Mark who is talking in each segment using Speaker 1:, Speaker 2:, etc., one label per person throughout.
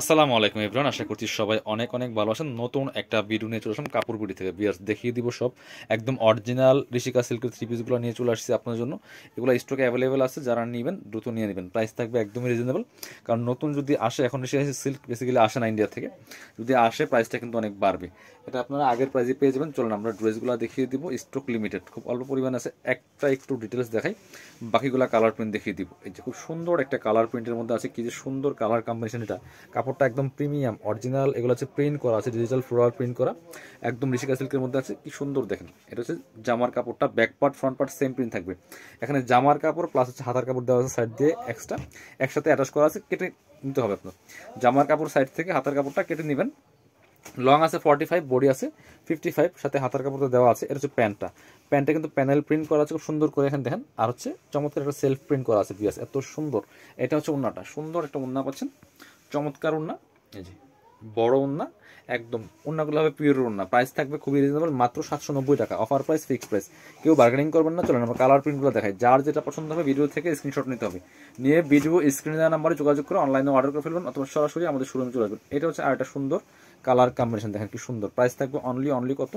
Speaker 1: আসসালামু আলাইকুম এভরিওয়ান, আশা করছি সবাই অনেক অনেক ভালো আছেন। নতুন একটা ভিডিও নিয়ে চলে আসলাম কাপড় বিডি থেকে। বিয়ার্স দেখিয়ে দিব সব একদম অরিজিনাল ঋষিকা সিল্কের থ্রি পিসগুলো নিয়ে চলে আসছি আপনার জন্য। এগুলো স্টকে অ্যাভেলেবেল আছে, যারা নেবেন দ্রুত নিয়ে নেবেন। প্রাইস থাকবে একদমই রিজনেবল, কারণ নতুন যদি আসে, এখন ঋষিকা সিল্ক বেসিক্যালি আসে না ইন্ডিয়া থেকে, যদি আসে প্রাইসটা কিন্তু অনেক বাড়বে। এটা আপনারা আগের প্রাইসে পেয়ে যাবেন। চলুন আমরা ড্রেসগুলো দেখিয়ে দিব, স্টক লিমিটেড, খুব অল্প পরিমাণ আছে। একটা একটু ডিটেলস দেখাই, বাকিগুলো কালার প্রিন্ট দেখিয়ে দিব। এই যে খুব সুন্দর একটা কালার প্রিন্টের মধ্যে আছে, কি যে সুন্দর কালার কম্বিনেশন। এটা কাপড়টা একদম প্রিমিয়াম অরিজিনাল, এগুলো হচ্ছে প্রিন্ট করা আছে, ডিজিটাল ফ্লোরাল প্রিন্ট করা, একদম ঋষিকা সিল্কের মধ্যে আছে। কি সুন্দর দেখেন, এটা হচ্ছে জামার কাপড়টা, back part front part same print থাকবে। এখানে জামার কাপড় প্লাস হচ্ছে হাতার কাপড় দেওয়া আছে সাইড দিয়ে এক্সট্রা, একসাথে অ্যাটাচ করা আছে, কেটে নিতে হবে আপনার। জামার কাপড় সাইড থেকে হাতার কাপড়টা কেটে নেবেন। লং আছে 45, বডি আছে 55, সাথে হাতার কাপড় দেওয়া আছে। এটা হচ্ছে প্যান্টটা, প্যান্টটা কিন্তু প্যানেল প্রিন্ট করা আছে খুব সুন্দর করে, এখানে দেখেন। আর হচ্ছে চমৎকার একটা সেলফ প্রিন্ট করা আছে, বিয়াস এত সুন্দর। এটা হচ্ছে ওন্নাটা, সুন্দর একটা ওন্না পাচ্ছেন, চমৎকার ওন্না। এই যে বড় ওন্না, একদম ওন্নাগুলো হবে পিওর ওন্না। প্রাইস থাকবে খুবই রিজনেবল, মাত্র 790 টাকা, অফার প্রাইস, ফিক্সড প্রাইস। কেউ বার্গেনিং করবেন না। চলেন আমরা কালার প্রিন্টগুলো দেখাই। যার যেটা পছন্দ হবে ভিডিও থেকে স্ক্রিনশট নিতে হবে, নিয়ে ভিডিও স্ক্রিনে দেওয়া নাম্বারে যোগাযোগ করে অনলাইনে অর্ডার করে ফেলবেন, অথবা সরাসরি আমাদের শোরুমে চলে আসবেন। এটা হচ্ছে আরেকটা সুন্দর কালার কম্বিনেশন, দেখেন কি সুন্দর। প্রাইস থাকবে অনলি কত?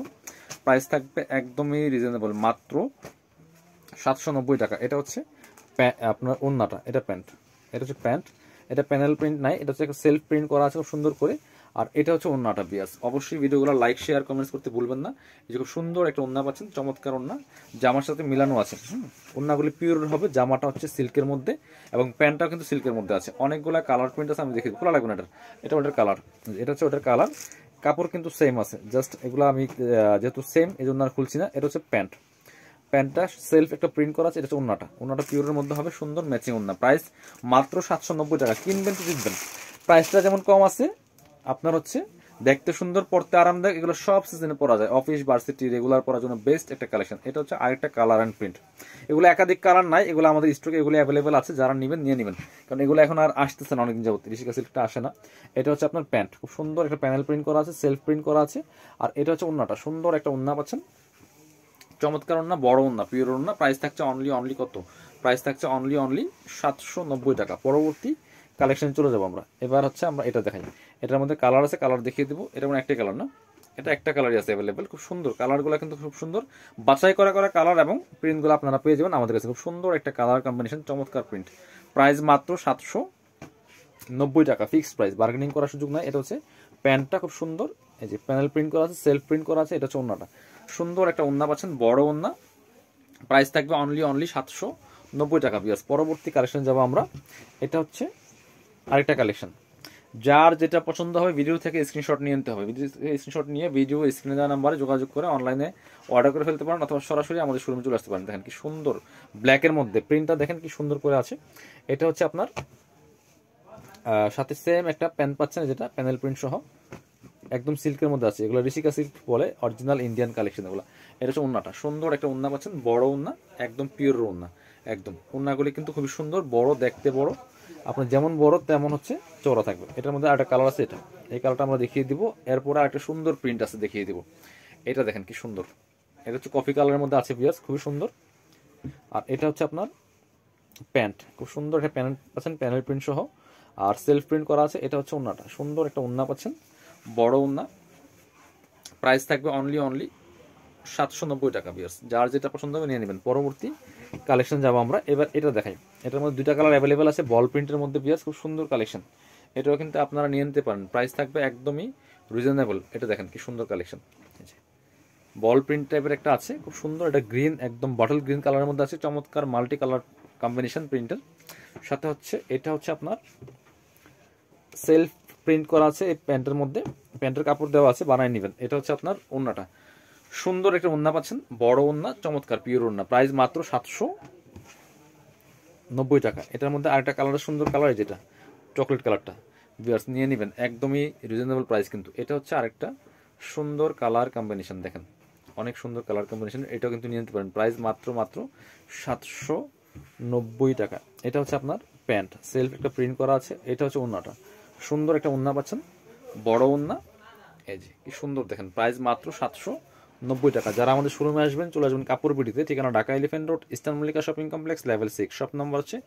Speaker 1: প্রাইস থাকবে একদমই রিজনেবল, মাত্র 790 টাকা। এটা হচ্ছে আপনার ওন্নাটা, এটা প্যান্ট, এটা হচ্ছে প্যান্ট। এটা প্যানেল প্রিন্ট নাই, এটা হচ্ছে সেলফ প্রিন্ট করা আছে খুব সুন্দর করে। আর এটা হচ্ছে ওন্নাটা। বিয়াস অবশ্যই ভিডিওগুলো লাইক শেয়ার কমেন্টস করতে ভুলবেন না। এই যে খুব সুন্দর একটা ওন্না পাচ্ছেন, চমৎকার ওন্না, জামার সাথে মিলানো আছে। ওন্নাগুলি পিওর হবে, জামাটা হচ্ছে সিল্কের মধ্যে এবং প্যান্টটাও কিন্তু সিল্কের মধ্যে আছে। অনেকগুলো কালার প্রিন্ট আছে, আমি দেখি, খোলা লাগবে না। এটা ওটার কালার, এটা হচ্ছে ওটার কালার। কাপড় কিন্তু সেম আছে, জাস্ট এগুলো আমি যেহেতু সেম এই জন্য আর খুলছি না। এটা হচ্ছে প্যান্ট, প্যান্টটা সেলফ একটা প্রিন্ট করা আছে। এটা হচ্ছে ওন্নাটা পিওরের মধ্যে হবে, সুন্দর ম্যাচিং ওন্না। প্রাইস মাত্র 790 টাকা। কিনবেন তো জিতবেন। প্রাইসটা যেমন কম আছে, আপনার হচ্ছে দেখতে সুন্দর, পড়তে আরামদায়ক। এগুলো সব সিজনে পরা যায়, অফিস ভার্সিটি রেগুলার পরার জন্য বেস্ট একটা কালেকশন। এটা হচ্ছে আরেকটা কালার অ্যান্ড প্রিন্ট। এগুলো একাধিক কালার নাই, এগুলো আমাদের স্টকে এগুলো অ্যাভেলেবেল আছে, যারা নেবেন নিয়ে নেবেন, কারণ এগুলো এখন আর আসতেছে না, অনেকদিন যাবত ঋষিকা সিল্কটা আসে না। এটা হচ্ছে আপনার প্যান্ট, খুব সুন্দর একটা প্যানেল প্রিন্ট করা আছে, সেলফ প্রিন্ট করা আছে। আর এটা হচ্ছে ওন্নাটা, সুন্দর একটা ওন্না পাচ্ছেন, চমৎকার ওন্না, বড় ওন্না, পিওর ওন্না। প্রাইস থাকছে অনলি কত? প্রাইস থাকছে অনলি 790 টাকা। পরবর্তী কালেকশন চলে যাবো আমরা। এবার হচ্ছে আমরা এটা দেখাই। এটার মধ্যে কালার আছে, কালার দেখিয়ে দেবো। এটা মানে একটাই কালার না, এটা একটা কালারই আছে অ্যাভেলেবেল। খুব সুন্দর কালারগুলো, কিন্তু খুব সুন্দর বাছাই করা কালার, এবং প্রিন্টগুলো আপনারা পেয়ে যাবেন আমাদের কাছে। খুব সুন্দর একটা কালার কম্বিনেশন, চমৎকার প্রিন্ট। প্রাইস মাত্র 790 টাকা, ফিক্সড প্রাইস, বার্গেনিং করার সুযোগ নাই। এটা হচ্ছে প্যান্টটা, খুব সুন্দর। এই যে প্যানেল প্রিন্ট করা আছে, সেলফ প্রিন্ট করা আছে। এটা হচ্ছে ওন্নাটা, সুন্দর একটা ওন্না পাচ্ছেন, বড় ওন্না। প্রাইস থাকবে অনলি 790 টাকা। বিয়াস পরবর্তী কালেকশন যাবো আমরা। এটা হচ্ছে আরেকটা কালেকশন। যার যেটা পছন্দ হবে ভিডিও থেকে স্ক্রিনশট নিয়ে নিতে হবে। স্ক্রিনশট নিয়ে ভিডিও স্ক্রিনে দেওয়া নাম্বারে যোগাযোগ করে অনলাইনে অর্ডার করে ফেলতে পারেন, অথবা সরাসরি আমাদের শোরুমে চলে আসতে পারেন। দেখেন কি সুন্দর ব্ল্যাকের মধ্যে প্রিন্টটা, দেখেন কি সুন্দর করে আছে। এটা হচ্ছে আপনার সাথে সেম একটা প্যান্ট পাচ্ছেন, যেটা প্যানেল প্রিন্ট সহ, একদম সিল্কের মধ্যে আছে। এগুলো ঋষিকা সিল্ক বলে, অরিজিনাল ইন্ডিয়ান কালেকশন এগুলো। এটা হচ্ছে ওন্নাটা, সুন্দর একটা ওন্না পাচ্ছেন, বড় ওন্না, একদম পিওর ওন্না। একদম ওন্নাগুলি কিন্তু খুবই সুন্দর, বড়, দেখতে বড়। আপনার যেমন বড় তেমন হচ্ছে চওড়া থাকবে। এটার মধ্যে আরেকটা কালার আছে, এটা, এই কালারটা আমরা দেখিয়ে দিব। এরপরে আরেকটা সুন্দর প্রিন্ট আছে, দেখিয়ে দিব। এটা দেখেন কি সুন্দর, এটা হচ্ছে কফি কালারের মধ্যে আছে, বিয়াস খুবই সুন্দর। আর এটা হচ্ছে আপনার প্যান্ট, খুব সুন্দর একটা প্যান্ট পাচ্ছেন, প্যানেল প্রিন্ট সহ, আর সেলফ প্রিন্ট করা আছে। এটা হচ্ছে ওন্নাটা, সুন্দর একটা ওন্না পাচ্ছেন, বড় ওন্না। প্রাইস থাকবে অনলি 790 টাকা। বিয়ার্স যার যেটা পছন্দ হবে নিয়ে নেবেন। পরবর্তী কালেকশন যাবো আমরা। এবার এটা দেখাই। এটার মধ্যে দুইটা কালার অ্যাভেলেবেল আছে, বল প্রিন্টের মধ্যে। বিয়ার্স খুব সুন্দর কালেকশন, এটাও কিন্তু আপনারা নিয়ে নিতে পারেন। প্রাইস থাকবে একদমই রিজনেবল। এটা দেখেন কি সুন্দর কালেকশন, বল প্রিন্ট টাইপের একটা আছে, খুব সুন্দর। এটা গ্রিন, একদম বটল গ্রিন কালারের মধ্যে আছে, চমৎকার মাল্টি কালার কম্বিনেশন প্রিন্টের সাথে হচ্ছে। এটা হচ্ছে আপনার সেলফ প্রিন্ট করা আছে এই প্যান্টের মধ্যে, প্যান্টের কাপড় দেওয়া আছে, বানায় নেবেন। এটা হচ্ছে আপনার ওন্নাটা, সুন্দর একটা ওন্না পাচ্ছেন, বড় ওন্না, চমৎকার পিওর ওন্না। প্রাইস মাত্র 790 টাকা। এটার মধ্যে আরেকটা কালার, সুন্দর কালার, যেটা চকলেট কালারটা, ভিউয়ার্স নিয়ে নেবেন, একদমই রিজনেবল প্রাইস কিন্তু। এটা হচ্ছে আরেকটা সুন্দর কালার কম্বিনেশন, দেখেন অনেক সুন্দর কালার কম্বিনেশন। এটাও কিন্তু নিয়ে নিতে পারেন। প্রাইস মাত্র 790 টাকা। এটা হচ্ছে আপনার প্যান্ট, সেলফ একটা প্রিন্ট করা আছে। এটা হচ্ছে ওন্নাটা, সুন্দর একটা ওন্না পাচ্ছেন, বড় ওন্না। এই যে কি সুন্দর দেখেন, প্রাইস মাত্র 90 টাকা। যারা আমাদের শোরুমে আসবেন চলে আসবেন কাপড় বিডিতে, ঠিকানা Dhaka elephant road, eastern Mallika shopping complex, level 6, shop number হচ্ছে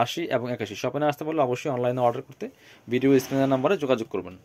Speaker 1: 80 এবং 81। শপে না আসতে পারলে অবশ্যই অনলাইনে অর্ডার করতে ভিডিও স্ক্রিনের নাম্বারে যোগাযোগ করবেন।